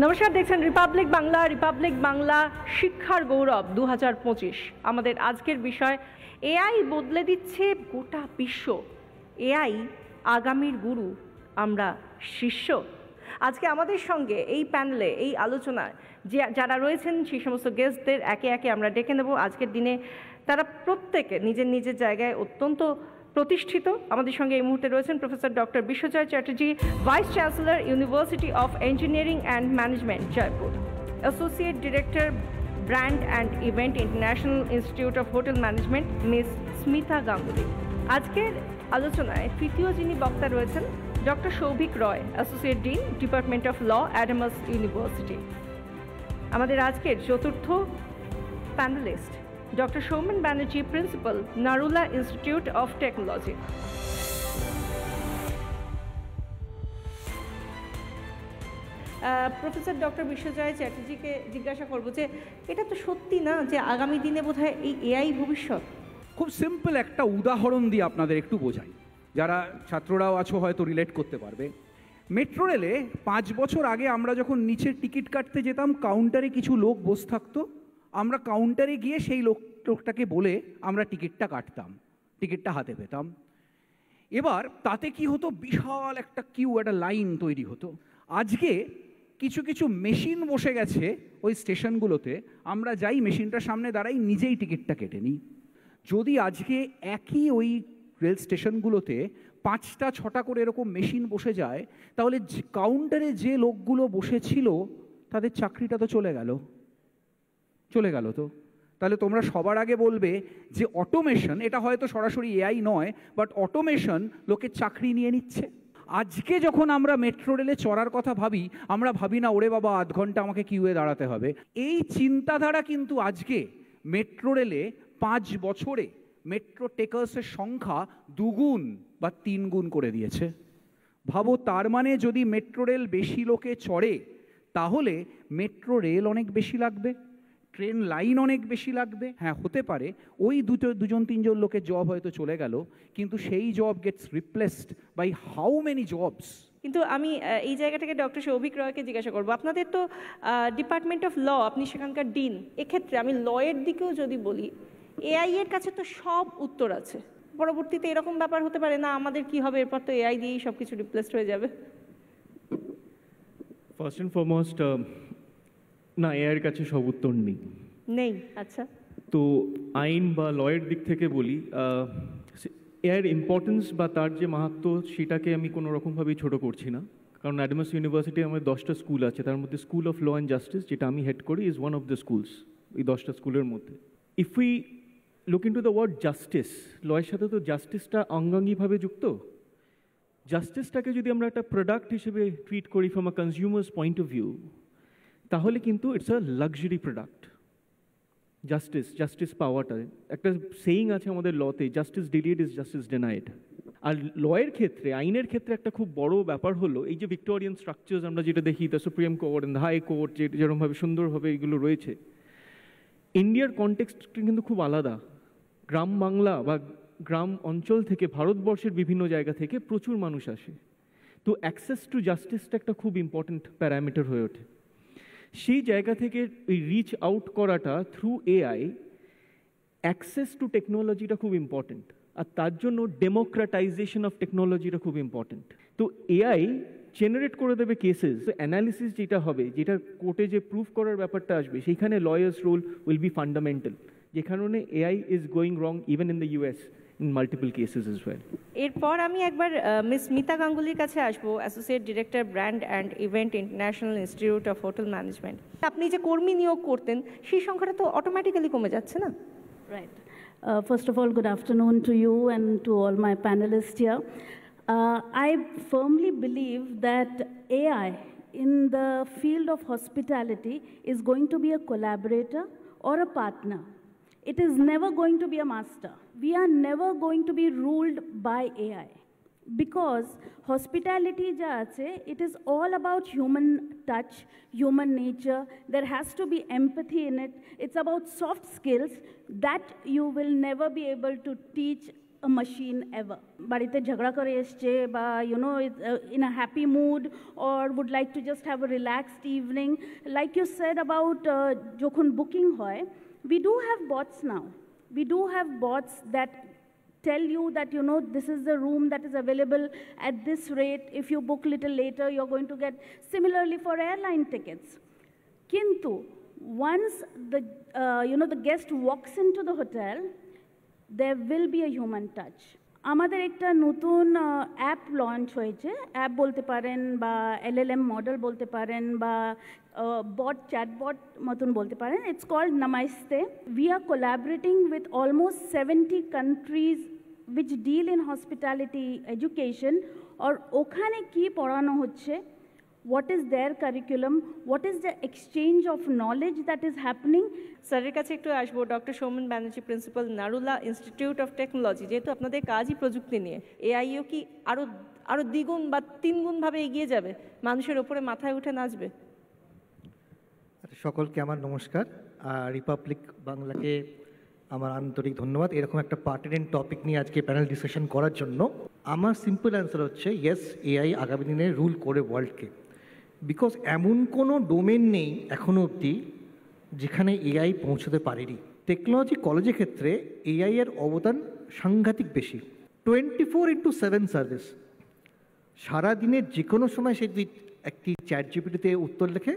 নমস্কার, দেখছেন রিপাবলিক বাংলা শিক্ষার গৌরব 2025। আমাদের আজকের বিষয় এআই বদলে দিচ্ছে গোটা বিশ্ব। এআই আগামীর গুরু, আমরা শিষ্য। আজকে আমাদের সঙ্গে এই প্যানেলে, এই আলোচনায় যারা রয়েছেন সেই সমস্ত গেস্টদের একে একে আমরা ডেকে নেব। আজকের দিনে তারা প্রত্যেকে নিজের নিজের জায়গায় অত্যন্ত প্রতিষ্ঠিত। আমাদের সঙ্গে এই মুহূর্তে রয়েছেন professor doctor Biswajoy Chatterjee, vice chancellor, University of engineering and management, Jaipur; associate director, brand and event, international institute of hotel Management, Miss Smita Ganguly. আজকের আলোচনায় তৃতীয় যিনি বক্তা রয়েছেন doctor Souvik Roy, associate dean, department of law, Adamas University. আমাদের আজকের চতুর্থ panelist doctor Soumen Banerjee, principal, Narula Institute of Technology. Professor doctor Biswajoy চ্যাটার্জিকে জিজ্ঞাসা করবো যে এটা তো সত্যি না যে আগামী দিনে বোধহয় এই এআই ভবিষ্যৎ? খুব সিম্পল একটা উদাহরণ দিয়ে আপনাদের একটু বোঝাই, যারা ছাত্ররাও আছো হয়তো রিলেট করতে পারবে। মেট্রো রেলে 5 বছর আগে আমরা যখন নিচের টিকিট কাটতে যেতাম, কাউন্টারে কিছু লোক বসে থাকতো, আমরা কাউন্টারে গিয়ে সেই লোকটাকে বলে আমরা টিকিটটা কাটতাম, টিকিটটা হাতে পেতাম। এবার তাতে কি হতো, বিশাল একটা কিউ, একটা লাইন তৈরি হতো। আজকে কিছু কিছু মেশিন বসে গেছে ওই স্টেশনগুলোতে, আমরা যাই মেশিনটার সামনে দাঁড়াই, নিজেই টিকিটটা কেটে নিই। যদি আজকে একই ওই রেল স্টেশনগুলোতে 5টা 6টা করে এরকম মেশিন বসে যায়, তাহলে কাউন্টারে যে লোকগুলো বসেছিল তাদের চাকরিটা তো চলে গেল তো। তাহলে তোমরা সবার আগে বলবে যে অটোমেশন, এটা হয়তো সরাসরি এআই নয়, বাট অটোমেশন লোকের চাকরি নিয়ে নিচ্ছে। আজকে যখন আমরা মেট্রো রেলে চড়ার কথা ভাবি, আমরা ভাবি না ওরে বাবা 8 ঘন্টা আমাকে কিউয়ে দাঁড়াতে হবে। এই চিন্তাধারা কিন্তু আজকে মেট্রো রেলে 5 বছরে মেট্রো টেকার্সের সংখ্যা 2 গুণ বা 3 গুণ করে দিয়েছে। ভাবো, তার মানে যদি মেট্রো রেল বেশি লোকে চড়ে, তাহলে মেট্রো রেল অনেক বেশি লাগবে, ট্রেন লাইন অনেক বেশি লাগবে। হ্যাঁ, হতে পারে ওই 2-3 লোকের জব হয়তো চলে গেল, কিন্তু সেই job gets replaced by how many jobs. কিন্তু আমি এই জায়গাটাকে ডক্টর সৌভিক রয়কে জিজ্ঞাসা করবো। আপনাদের তো ডিপার্টমেন্ট অফ ল, আপনি সেখানকার ডিন। এক্ষেত্রে আমি লয়ের দিকেও যদি বলি, এআই এর কাছে তো সব উত্তর আছে। পরবর্তীতে এরকম ব্যাপার হতে পারে না, আমাদের কি হবে, এরপর তো এআই দিয়েই সব কিছু রিপ্লেসড হয়ে যাবে? ফার্স্ট অ্যান্ড ফরমোস্ট, না, এআইয়ের কাছে সব উত্তর নেই। আচ্ছা, তো আইন বা লয়ের দিক থেকে বলি, এআইয়ের ইম্পর্টেন্স বা তার যে মাহাত্ম্য, সেটাকে আমি কোনো রকমভাবেই ছোটো করছি না। কারণ অ্যাডামাস ইউনিভার্সিটি আমাদের 10টা স্কুল আছে, তার মধ্যে School of Law and Justice, যেটা আমি হেড করি, is one of the schools এই 10টা স্কুলের মধ্যে। If we look into the word justice, লয়ের সাথে তো জাস্টিসটা অঙ্গাঙ্গিভাবে যুক্ত। জাস্টিসটাকে যদি আমরা একটা প্রোডাক্ট হিসেবে ট্রিট করি from a consumer's point of view, তাহলে কিন্তু it's a luxury product. Justice পাওয়াটা একটা সেইং আছে আমাদের লতে, justice delayed is justice denied. আর লয়ের ক্ষেত্রে, আইনের ক্ষেত্রে একটা খুব বড় ব্যাপার হলো এই যে ভিক্টোরিয়ান স্ট্রাকচার্স আমরা যেটা দেখি, the supreme court and the high court, যেরকমভাবে সুন্দরভাবে এগুলো রয়েছে, ইন্ডিয়ার কনটেক্সট কিন্তু খুব আলাদা। গ্রাম বাংলা বা গ্রাম অঞ্চল থেকে ভারতবর্ষের বিভিন্ন জায়গা থেকে প্রচুর মানুষ আসে, তো অ্যাক্সেস টু জাস্টিসটা একটা খুব ইম্পর্ট্যান্ট প্যারামিটার হয়ে ওঠে। সেই জায়গা থেকে ওই রিচ আউট করাটা থ্রু এআই, অ্যাক্সেস টু টেকনোলজিটা খুব ইম্পর্ট্যান্ট, আর তার জন্য ডেমোক্রেটাইজেশন অফ টেকনোলজিটা খুব ইম্পর্ট্যান্ট। তো এআই জেনারেট করে দেবে কেসেস, অ্যানালিসিস যেটা হবে, যেটা কোর্টে যে প্রুফ করার ব্যাপারটা আসবে, সেইখানে lawyers role will be fundamental, যে কারণে AI is going wrong even in the US in multiple cases as well. এরপর আমি একবার মিস স্মিতা গাঙ্গুলির কাছে আসবো, associate director, brand and event, international institute of hotel management. আপনি যে কর্মী নিয়োগ করতেন, সেই সংখ্যাটা তো অটোমেটিক্যালি কমে যাচ্ছে না? Right. First of all, good afternoon to you and to all my panelists here. I firmly believe that AI in the field of hospitality is going to be a collaborator or a partner. It is never going to be a master. We are never going to be ruled by AI. Because hospitality ja ache, it is all about human touch, human nature. There has to be empathy in it. It's about soft skills that you will never be able to teach a machine ever. বাড়িতে ঝগড়া করে এসছে বা in a happy mood or would like to just have a relaxed evening. Like you said about যখন booking হয়, we do have bots now. We do have bots that tell you that, this is the room that is available at this rate. If you book little later, you're going to get similarly for airline tickets. Kintu, once the guest walks into the hotel, there will be a human touch. আমাদের একটা নতুন app launch হয়েছে, app বলতে পারেন বা LLM model বলতে পারেন বা বট চ্যাটবট মতন বলতে পারেন। ইটস কল্ড নামাইস্তে। We are collaborating with almost 70 countries which deal in hospitality education, or ওখানে কি পড়ানো হচ্ছে, what is their curriculum, what is the exchange of knowledge that is happening. স্যারের কাছে একটু আসবো। Doctor Soumen Banerjee, principal, Narula Institute of technology. যেহেতু আপনাদের কাজই প্রযুক্তি নিয়ে, এআইও কি আরো দ্বিগুণ বা তিনগুণভাবে এগিয়ে যাবে, মানুষের ওপরে মাথায় উঠে নাচবে? সকলকে আমার নমস্কার। রিপাবলিক বাংলাকে আমার আন্তরিক ধন্যবাদ এরকম একটা পার্টিনেন্ট টপিক নিয়ে আজকে প্যানেল ডিসকাশন করার জন্য। আমার সিম্পল অ্যান্সার হচ্ছে ইয়েস, এআই আগামী দিনে রুল করে ওয়ার্ল্ডকে। বিকজ এমন কোনো ডোমেন নেই এখনও অবধি যেখানে এআই পৌঁছতে পারেনি। টেকনোলজি কলেজের ক্ষেত্রে এআই এর অবদান সাংঘাতিক বেশি। 24/7 সার্ভিস। সারাদিনের যে কোনো সময় সে যদি একটি চ্যাট জিপিটিতে উত্তর লেখে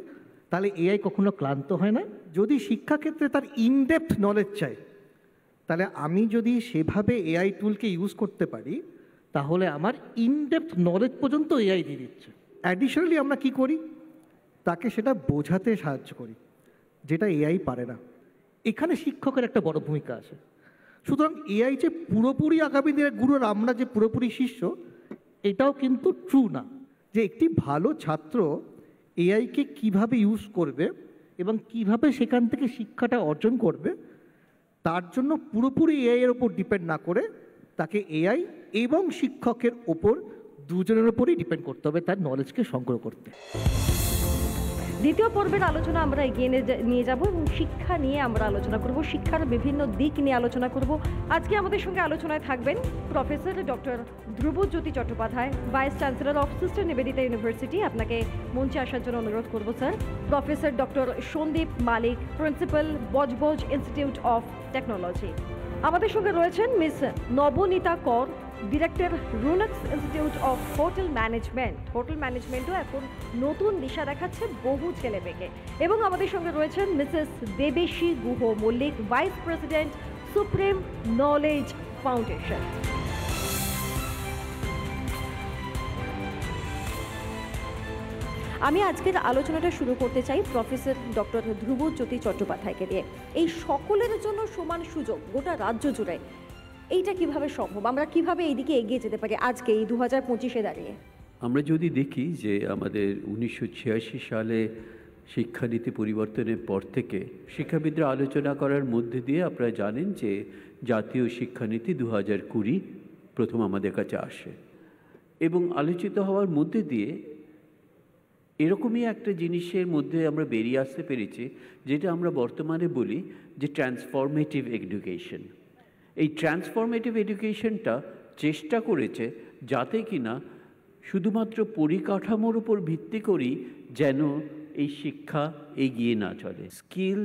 তাহলে এআই কখনো ক্লান্ত হয় না। যদি শিক্ষাক্ষেত্রে তার ইনডেপথ নলেজ চাই, তাহলে আমি যদি সেভাবে এআই টুলকে ইউজ করতে পারি তাহলে আমার ইনডেপথ নলেজ পর্যন্ত এআই দিয়ে দিচ্ছে। অ্যাডিশনালি আমরা কি করি, তাকে সেটা বোঝাতে সাহায্য করি, যেটা এআই পারে না। এখানে শিক্ষকের একটা বড় ভূমিকা আছে। সুতরাং এআই যে পুরোপুরি আগামী দিনের গুরু আর আমরা যে পুরোপুরি শিষ্য, এটাও কিন্তু ট্রু না। যে একটি ভালো ছাত্র এআইকে কিভাবে ইউজ করবে এবং কিভাবে সেখান থেকে শিক্ষাটা অর্জন করবে, তার জন্য পুরোপুরি এআই এর ওপর ডিপেন্ড না করে তাকে এআই এবং শিক্ষকের ওপর দুজনের ওপরই ডিপেন্ড করতে হবে তার নলেজকে সংগ্রহ করতে। দ্বিতীয় পর্বের আলোচনা আমরা এগিয়ে নিয়ে যাব এবং শিক্ষা নিয়ে আমরা আলোচনা করব, শিক্ষার বিভিন্ন দিক নিয়ে আলোচনা করব। আজকে আমাদের সঙ্গে আলোচনায় থাকবেন professor doctor Dhrubajyoti Chattopadhyay, vice chancellor of Sister Nivedita University. আপনাকে মঞ্চে আসার জন্য অনুরোধ করব sir. Professor doctor Sandip Malik, principal, Budge Budge Institute of Technology. আমাদের সঙ্গে রয়েছেন Miss Nabanita Kar, director Runax Institute of hotel Management. Hotel ম্যানেজমেন্টও এখন নতুন দিশা দেখাচ্ছে বহু ছেলে মেয়েকে। এবং আমাদের সঙ্গে রয়েছেন Mrs Debeshi Guha Mallick, vice president, supreme knowledge Foundation. আমি আজকের আলোচনাটা শুরু করতে চাই প্রফেসর ডক্টর ধ্রুবজ্যোতি চট্টোপাধ্যায়কে দিয়ে। এই সকলের জন্য সমান সুযোগ গোটা রাজ্য জুড়ে, এইটা কিভাবে সম্ভব? আমরা কিভাবে এইদিকে এগিয়ে যেতে পারি আজকে এই 2025-এ দাঁড়িয়ে? আমরা যদি দেখি যে আমাদের 1986 সালে শিক্ষানীতি পরিবর্তনের পর থেকে শিক্ষাবিদরা আলোচনা করার মধ্যে দিয়ে আপনারা জানেন যে জাতীয় শিক্ষানীতি 2020 প্রথম আমাদের কাছে আসে এবং আলোচিত হওয়ার মধ্যে দিয়ে এরকমই একটা জিনিসের মধ্যে আমরা বেরিয়ে আসতে পেরেছি যেটা আমরা বর্তমানে বলি যে ট্রান্সফরমেটিভ এডুকেশন। এই ট্রান্সফরমেটিভ এডুকেশনটা চেষ্টা করেছে যাতে কিনা শুধুমাত্র পরিকাঠামোর উপর ভিত্তি করেই যেন এই শিক্ষা এগিয়ে না চলে। স্কিল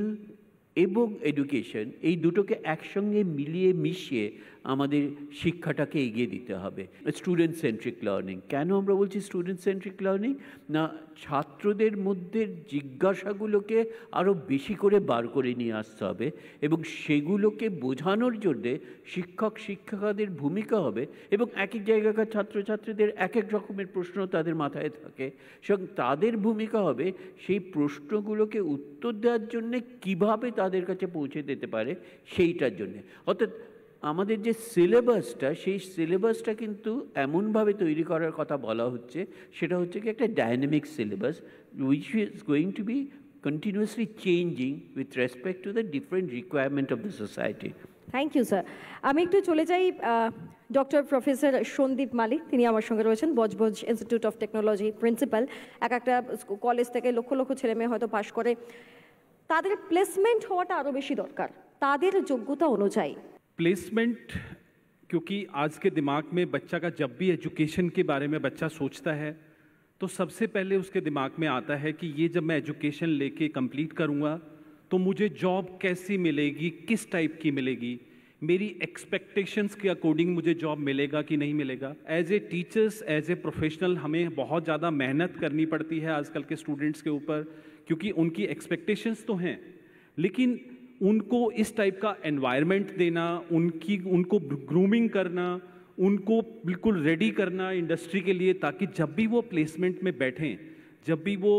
এবং এডুকেশন এই দুটোকে একসঙ্গে মিলিয়ে মিশিয়ে আমাদের শিক্ষাটাকে এগিয়ে দিতে হবে। Student centric learning. কেন আমরা বলছি স্টুডেন্ট সেন্ট্রিক লার্নিং? না, ছাত্রদের মধ্যে জিজ্ঞাসাগুলোকে আরও বেশি করে বার করে নিয়ে আসতে হবে এবং সেগুলোকে বোঝানোর জন্যে শিক্ষক শিক্ষিকাদের ভূমিকা হবে এবং এক এক জায়গাকার ছাত্রছাত্রীদের এক এক রকমের প্রশ্ন তাদের মাথায় থাকে, এবং তাদের ভূমিকা হবে সেই প্রশ্নগুলোকে উত্তর দেওয়ার জন্যে কীভাবে তাদের কাছে পৌঁছে দিতে পারে সেইটার জন্যে। অর্থাৎ আমাদের যে সিলেবাসটা, সেই সিলেবাসটা কিন্তু এমনভাবে তৈরি করার কথা বলা হচ্ছে, সেটা হচ্ছে কি একটা dynamic syllabus which is going to be continuously changing with respect to the different requirement of the society. Thank you sir. আমি একটু চলে যাই ডক্টর প্রফেসর সন্দীপ মালিক, তিনি আমার সঙ্গে রয়েছেন, Budge Budge Institute of technology principal. একটা কলেজ থেকে লক্ষ লক্ষ ছেলে মেয়ে হয়তো পাশ করে, তাদের প্লেসমেন্ট হওয়াটা আরও বেশি দরকার তাদের যোগ্যতা অনুযায়ী। প্লেসমেন্ট क्योंकि आज के दिमाग में बच्चा का जब भी एजुकेशन के बारे में बच्चा सोचता है तो सबसे पहले उसके दिमाग में आता है कि ये जब मैं एजुकेशन लेके कंप्लीट करूँगा तो मुझे जॉब कैसी मिलेगी, किस टाइप की मिलेगी, मेरी एक्सपेक्टेशंस के अकॉर्डिंग मुझे जॉब मिलेगा कि नहीं मिलेगा। As a teachers, as a professional हमें बहुत ज़्यादा मेहनत करनी पड़ती है आजकल के स्टूडेंट्स के ऊपर, क्योंकि उनकी एक्सपेक्टेशंस तो हैं, लेकिन उनको इस टाइप का एनवायरनमेंट देना, उनको ग्रूमिंग करना, उनको बिल्कुल रेडी करना इंडस्ट्री के लिए, ताकि जब भी वो प्लेसमेंट में बैठें, जब भी वो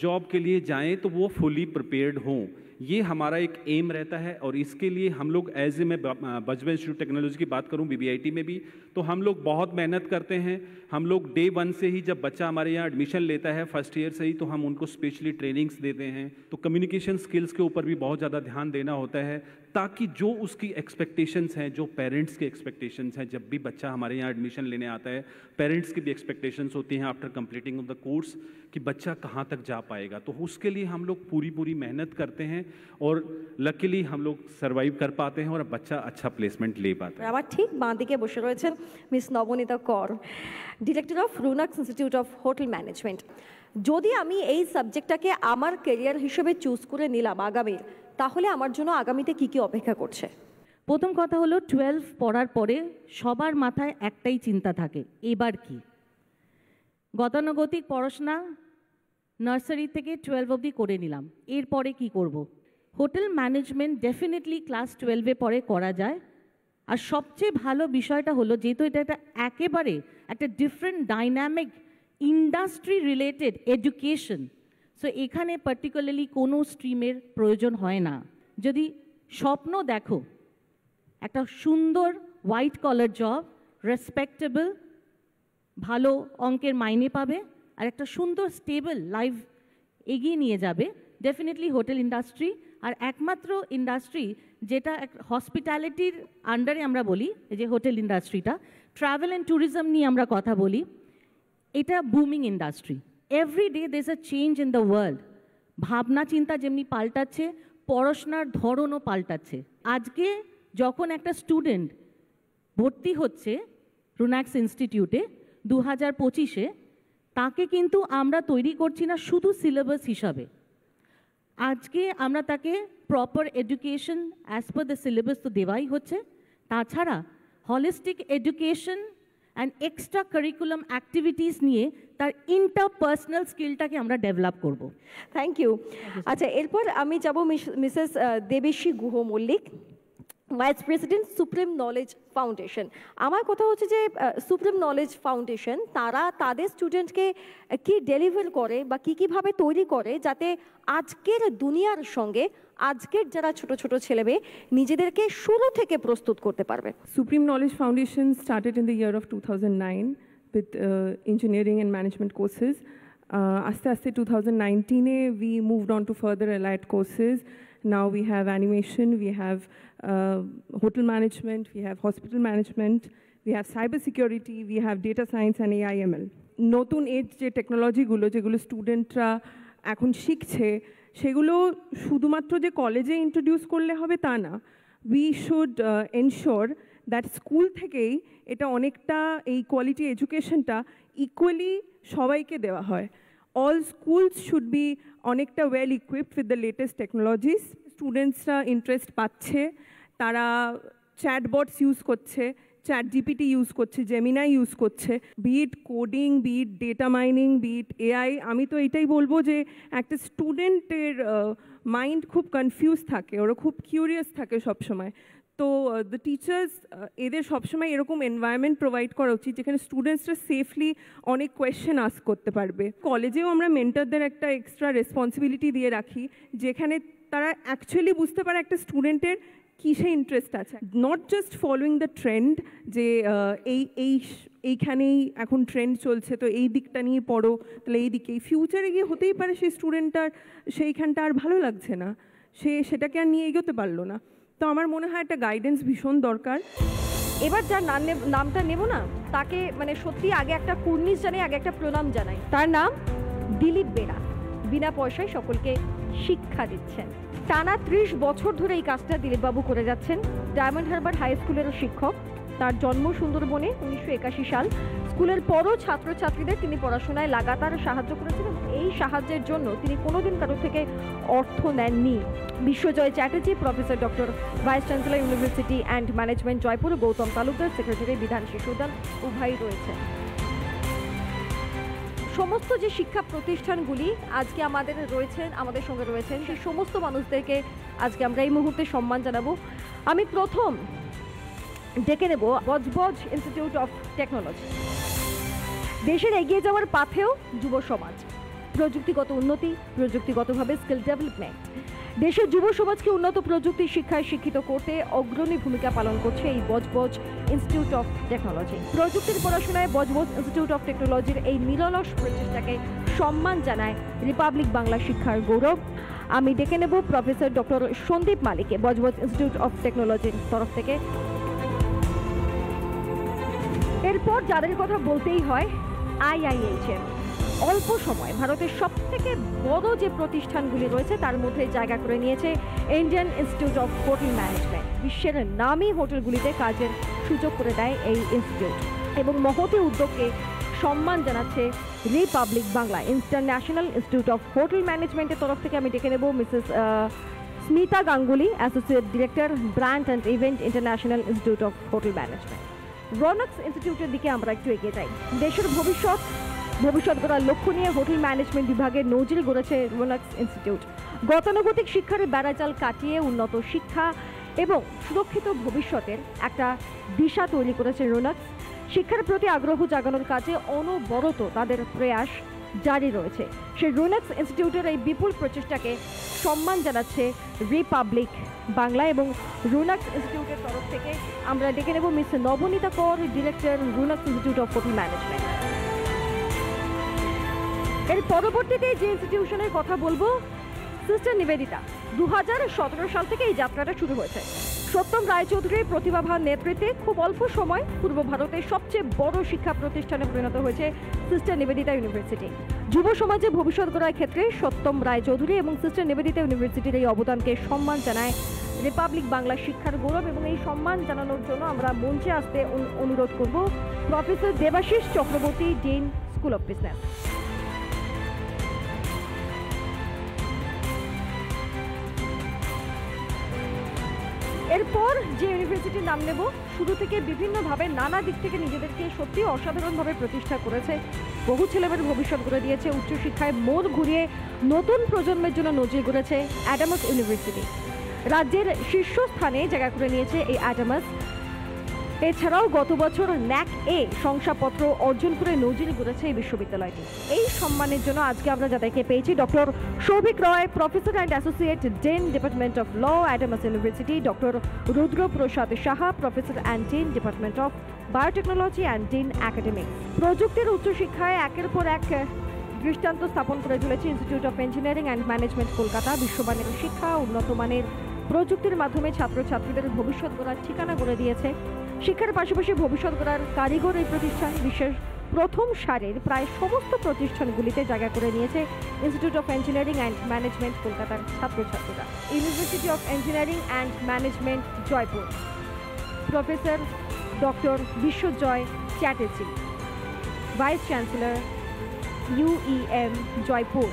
जॉब के लिए जाएं तो वो फुली प्रिपेयर्ड हों। ये हमारा एक एम रहता है और इसके लिए हम लोग एज ए, मैं बजबा इंस्टीट्यूट टेक्नोलॉजी की बात करूं, BBIT में भी, तो हम लोग बहुत मेहनत करते हैं। हम लोग डे 1 से ही, जब बच्चा हमारे यहाँ एडमिशन लेता है फर्स्ट ईयर से ही, तो हम उनको स्पेशली ट्रेनिंग्स देते हैं। तो कम्युनिकेशन स्किल्स के ऊपर भी बहुत ज़्यादा ध्यान देना होता है, ताकि जो उसकी एक्सपेक्टेशंस हैं, जो पेरेंट्स के एक्सपेक्टेशंस हैं, जब भी बच्चा हमारे यहाँ एडमिशन लेने आता है, पेरेंट्स की भी एक्सपेक्टेशंस होती हैं after completing of the course कि बच्चा कहाँ तक जा पाएगा। तो उसके लिए हम लोग पूरी मेहनत करते हैं और लकीली हम लोग सर्वाइव कर पाते हैं और बच्चा अच्छा प्लेसमेंट ले पाता है। আমার ঠিক বাঁ দিকে বসে রয়েছেন Miss Nabanita Kar, director of Runax Institute of hotel Management. যদি আমি এই সাবজেক্টটাকে আমার ক্যারিয়ার হিসেবে চুজ করে নিলাম আগামী, তাহলে আমার জন্য আগামীতে কি কি অপেক্ষা করছে? প্রথম কথা হলো 12 পড়ার পরে সবার মাথায় একটাই চিন্তা থাকে, এবার কি। গতানুগতিক পড়াশোনা নার্সারি থেকে 12 অবধি করে নিলাম, এরপরে কি করব। হোটেল ম্যানেজমেন্ট ডেফিনেটলি ক্লাস 12-এ পরে করা যায়। আর সবচেয়ে ভালো বিষয়টা হলো, যেহেতু এটা একেবারে একটা different dynamic industry related education, so এখানে পার্টিকুলারলি কোনো স্ট্রিমের প্রয়োজন হয় না। যদি স্বপ্ন দেখো একটা সুন্দর হোয়াইট কলার জব, রেসপেক্টেবল, ভালো অঙ্কের মাইনে পাবে আর একটা সুন্দর স্টেবল লাইফ এগিয়ে নিয়ে যাবে, ডেফিনেটলি হোটেল ইন্ডাস্ট্রি। আর একমাত্র ইন্ডাস্ট্রি যেটা হসপিটালিটির আন্ডারে আমরা বলি, যে হোটেল ইন্ডাস্ট্রিটা, ট্রাভেল অ্যান্ড ট্যুরিজম নিয়ে আমরা কথা বলি, এটা booming industry. Every day there is a change in the world. ভাবনা চিন্তা যেমনি পাল্টাচ্ছে, পড়াশোনার ধরনও পাল্টাচ্ছে। আজকে যখন একটা স্টুডেন্ট ভর্তি হচ্ছে রুনাক্স ইনস্টিটিউটে 2025-এ, তাকে কিন্তু আমরা তৈরি করছি না শুধু সিলেবাস হিসাবে। আজকে আমরা তাকে proper education as per the syllabus তো দেওয়াই হচ্ছে, তাছাড়া holistic education and extra curriculum activities নিয়ে তার ইন্টারপার্সোনাল স্কিলটাকে আমরা ডেভেলপ করব। Thank you. আচ্ছা, এরপর আমি যাব Mrs Debeshi Guha Mallick, vice president supreme knowledge Foundation. আমার কথা হচ্ছে যে সুপ্রিম নলেজ ফাউন্ডেশন তারা তাদের স্টুডেন্টকে কি ডেলিভার করে বা কীভাবে তৈরি করে, যাতে আজকের দুনিয়ার সঙ্গে আজকের যারা ছোট ছোট ছেলেমেয়ে নিজেদেরকে শুরু থেকে প্রস্তুত করতে পারবে। Supreme Knowledge Foundation started in the year of 2009 with engineering and management courses. Aste 2019 we moved on to further allied courses. Now we have animation, we have hotel management, we have hospital management, we have cyber security, we have data science and AI/ML. নতুন age যে টেকনোলজিগুলো যেগুলো স্টুডেন্টরা এখন শিখছে, সেগুলো শুধুমাত্র যে কলেজে ইন্ট্রোডিউস করলে হবে তা না। We should ensure that school থেকেই এটা অনেকটা, এই কোয়ালিটি এডুকেশনটা ইকুয়ালি সবাইকে দেওয়া হয়। All schools should be অনেকটা well equipped with the latest technologies. স্টুডেন্টসরা ইন্টারেস্ট পাচ্ছে, তারা চ্যাটবটস ইউজ করছে, ChatGPT ইউজ করছে, জেমিনাই ইউজ করছে, be it coding, be it data mining, be it AI। আমি তো এটাই বলবো যে একটা স্টুডেন্টের মাইন্ড খুব কনফিউজ থাকে, ওরা খুব কিউরিয়াস থাকে সবসময়। তো দ্য টিচার্স এদের সবসময় এরকম এনভায়রনমেন্ট প্রোভাইড করা উচিত যেখানে স্টুডেন্টসরা সেফলি অনেক কোয়েশ্চেন আস্ক করতে পারবে। কলেজেও আমরা মেন্টরদের একটা এক্সট্রা রেসপন্সিবিলিটি দিয়ে রাখি, যেখানে তারা অ্যাকচুয়ালি বুঝতে পারে একটা স্টুডেন্টের কিসে ইন্টারেস্ট আছে, not just following the trend, যে এইখানেই এখন ট্রেন্ড চলছে তো এই দিকটা নিয়ে পড়ো, তাহলে এই দিকেই। ফিউচারে গিয়ে হতেই পারে সেই স্টুডেন্টটার সেইখানটা আর ভালো লাগছে না, সেটাকে আর নিয়ে এগোতে পারলো না। তো আমার মনে হয় একটা গাইডেন্স ভীষণ দরকার। এবার যার নামটা নেব না, তাকে মানে সত্যি আগে একটা কুর্নিশ জানাই, আগে একটা প্রণাম জানাই। তার নাম দিলীপ বেরা। বিনা পয়সায় সকলকে শিক্ষা দিচ্ছেন। টানা 30 বছর ধরে এই কাজটা দিলীপবাবু করে যাচ্ছেন। ডায়মন্ড হারবার হাই স্কুলেরও শিক্ষক, তার জন্ম সুন্দরবনে 1981 সাল। স্কুলের পরও ছাত্রছাত্রীদের তিনি পড়াশোনায় লাগাতার সাহায্য করেছেন এবং এই সাহায্যের জন্য তিনি কোনোদিন কারোর থেকে অর্থ নেননি। Biswajoy Chatterjee, professor doctor, vice chancellor university and management Jaipur, Goutam Talukdar, secretary, Bidhan Shishudan, উভয়ই রয়েছেন। সমস্ত যে শিক্ষা প্রতিষ্ঠানগুলি আজকে আমাদের সঙ্গে রয়েছেন, সেই সমস্ত মানুষদেরকে আজকে আমরা এই মুহূর্তে সম্মান জানাবো। আমি প্রথম ডেকে নেব বজবজ ইনস্টিটিউট অফ টেকনোলজি। দেশের এগিয়ে যাওয়ার পাথেও যুব সমাজ, প্রযুক্তিগত উন্নতি, প্রযুক্তিগতভাবে স্কিল ডেভেলপমেন্ট, দেশের যুব সমাজকে উন্নত প্রযুক্তি শিক্ষায় শিক্ষিত করতে অগ্রণী ভূমিকা পালন করছে এই বজবজ ইনস্টিটিউট অফ টেকনোলজি। প্রযুক্তির পড়াশোনায় বজবজ ইনস্টিটিউট অফ টেকনোলজির এই নিরলস প্রচেষ্টাকে সম্মান জানায় রিপাবলিক বাংলা শিক্ষার গৌরব। আমি ডেকে নেব প্রফেসর ডক্টর সন্দীপ মালিককে বজবজ ইনস্টিটিউট অফ টেকনোলজির তরফ থেকে। এরপর যাদের কথা বলতেই হয়, IIHM। অল্প সময় ভারতের সবথেকে বড় যে প্রতিষ্ঠানগুলি রয়েছে তার মধ্যে জায়গা করে নিয়েছে Indian institute of hotel management. বিশ্বের নামী হোটেলগুলিতে কাজের সুযোগ করে দেয় এই ইনস্টিটিউট এবং মহতী উদ্যোগকে সম্মান জানাচ্ছে republic Bangla. International institute of hotel ম্যানেজমেন্টের তরফ থেকে আমি ডেকে নেব Mrs Smita Ganguly, associate director, brand and event, international institute of hotel management. Ronax ইনস্টিটিউটের দিকে আমরা একটু এগিয়ে যাই। দেশের ভবিষ্যৎ গড়ার লক্ষ্য নিয়ে হোটেল ম্যানেজমেন্ট বিভাগে নজির গড়েছে রোনাক্স ইনস্টিটিউট। গতানুগতিক শিক্ষার বেড়াজাল কাটিয়ে উন্নত শিক্ষা এবং সুরক্ষিত ভবিষ্যতের একটা দিশা তৈরি করেছে রোনাক্স। শিক্ষার প্রতি আগ্রহ জাগানোর কাজে অনবরত তাদের প্রয়াস জারি রয়েছে। সেই রোনাক্স ইনস্টিটিউটের এই বিপুল প্রচেষ্টাকে সম্মান জানাচ্ছে রিপাবলিক বাংলা এবং রোনাক্স ইনস্টিটিউটের তরফ থেকে আমরা ডেকে নেব Miss Nabanita Kar, director, Ronax institute of hotel management. এর পরবর্তীতে যে ইনস্টিটিউশনের কথা বলবো, সিস্টার নিবেদিতা। 2017 সাল থেকে এই যাত্রাটা শুরু হয়েছে। সত্যম রায়চৌধুরীর প্রতিভাবান নেতৃত্বে খুব অল্প সময় পূর্ব ভারতের সবচেয়ে বড় শিক্ষা প্রতিষ্ঠানে পরিণত হয়েছে সিস্টার নিবেদিতা ইউনিভার্সিটি। যুব সমাজে ভবিষ্যৎ গড়ার ক্ষেত্রে সত্যম রায়চৌধুরী এবং সিস্টার নিবেদিতা ইউনিভার্সিটির এই অবদানকে সম্মান জানায় রিপাবলিক বাংলা শিক্ষার গৌরব এবং এই সম্মান জানানোর জন্য আমরা মঞ্চে আসতে অনুরোধ করব professor Debashis Chakraborty, dean, school of business. এরপর যে ইউনিভার্সিটির নাম নেব, শুরু থেকে বিভিন্নভাবে নানা দিক থেকে নিজেদেরকে সত্যি অসাধারণভাবে প্রতিষ্ঠা করেছে, বহু ছেলেমেয়ের ভবিষ্যৎ গড়ে দিয়েছে, উচ্চশিক্ষায় মোড় ঘুরিয়ে নতুন প্রজন্মের জন্য নজির গড়েছে অ্যাডামাস ইউনিভার্সিটি। রাজ্যের শীর্ষস্থানে জায়গা করে নিয়েছে এই অ্যাডামাস। এছাড়াও গত বছর NAC-A শংসাপত্র অর্জন করে নজির গড়েছে এই বিশ্ববিদ্যালয়টি। এই সম্মানের জন্য আজকে আমরা যাদেরকে পেয়েছি, doctor Souvik Roy, professor and associate, dean, department of law, Adamas university, doctor Rudra Prasad Saha, professor and dean, department of biotechnology and dean, academics. প্রযুক্তির উচ্চশিক্ষায় একের পর এক দৃষ্টান্ত স্থাপন করে চলেছে institute of engineering and management Kolkata. বিশ্বমানের শিক্ষা, উন্নত মানের প্রযুক্তির মাধ্যমে ছাত্রছাত্রীদের ভবিষ্যৎ গড়ার ঠিকানা গড়ে দিয়েছে। শিক্ষার পাশাপাশি ভবিষ্যৎ গড়ার কারিগর এই প্রতিষ্ঠান বিশ্বের প্রথম সারির প্রায় সমস্ত প্রতিষ্ঠানগুলিতে জায়গা করে নিয়েছে institute of engineering and management কলকাতার ছাত্রছাত্রীরা। University of engineering and management Jaipur, professor doctor Biswajoy Chatterjee, vice chancellor, UEM Jaipur.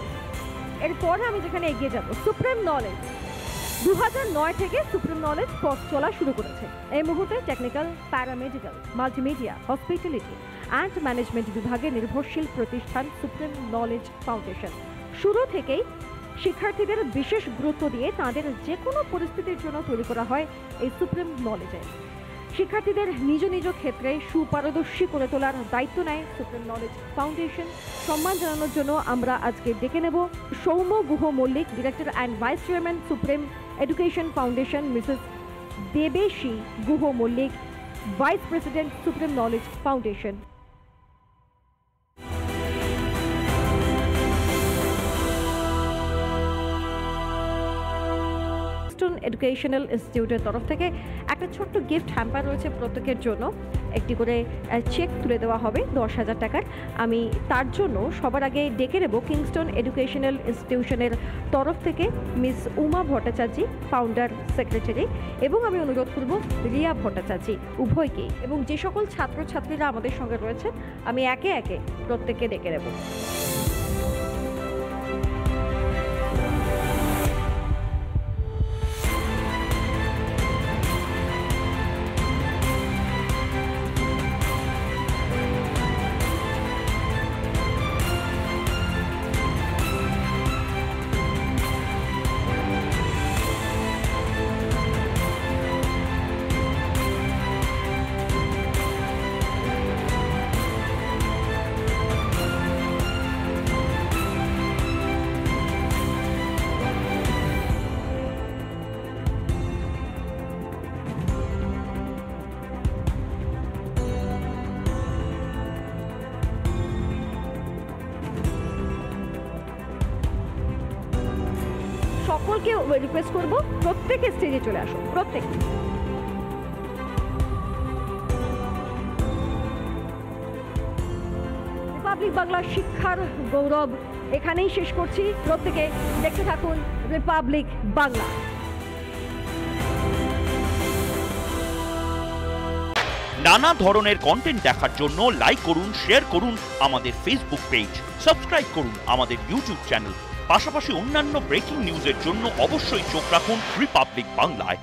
এরপর আমি যেখানে এগিয়ে যাব, সুপ্রিম নলেজ। 2009 থেকে সুপ্রিম নলেজ পথ চলা শুরু করেছে। এই মুহূর্তে technical, paramedical, multimedia, hospitality and management বিভাগে নির্ভরশীল প্রতিষ্ঠান সুপ্রিম নলেজ ফাউন্ডেশন। শুরু থেকেই শিক্ষার্থীদের বিশেষ গুরুত্ব দিয়ে তাদের যে কোনো পরিস্থিতির জন্য তৈরি করা হয় এই সুপ্রিম নলেজে। শিক্ষার্থীদের নিজ নিজ ক্ষেত্রে সুপারদর্শী করে তোলার দায়িত্ব নেয় সুপ্রিম নলেজ ফাউন্ডেশন। সম্মান জানানোর জন্য আমরা আজকে ডেকে নেব Soumya Guha Mallick, director and vice chairman supreme education foundation, Mrs Debeshi Guha Mallick, vice president supreme knowledge foundation. Educational ইনস্টিটিউটের তরফ থেকে একটা ছোট্ট গিফট হ্যাম্পার রয়েছে প্রত্যেকের জন্য। একটি করে চেক তুলে দেওয়া হবে 10,000 টাকার। আমি তার জন্য সবার আগে ডেকে নেব কিংস্টন এডুকেশনাল ইনস্টিটিউশনের তরফ থেকে miss Uma Bhattacharya, founder secretary, এবং আমি অনুরোধ করব রিয়া ভট্টাচার্য উভয়কে, এবং যে সকল ছাত্রছাত্রীরা আমাদের সঙ্গে রয়েছেন আমি একে একে প্রত্যেককে ডেকে নেব। সকলকে রিকোয়েস্ট করব প্রত্যেকে স্টেজে চলে আসুন, প্রত্যেক। রিপাবলিক বাংলা শিক্ষার গৌরব এখানেই শেষ করছি। প্রত্যেকে দেখতে থাকুন রিপাবলিক বাংলা। নানা ধরনের কন্টেন্ট দেখার জন্য লাইক করুন, শেয়ার করুন আমাদের ফেসবুক পেজ, সাবস্ক্রাইব করুন আমাদের ইউটিউব চ্যানেল। পাশাপাশি অন্যান্য ব্রেকিং নিউজের জন্য অবশ্যই চোখ রাখুন রিপাবলিক বাংলায়।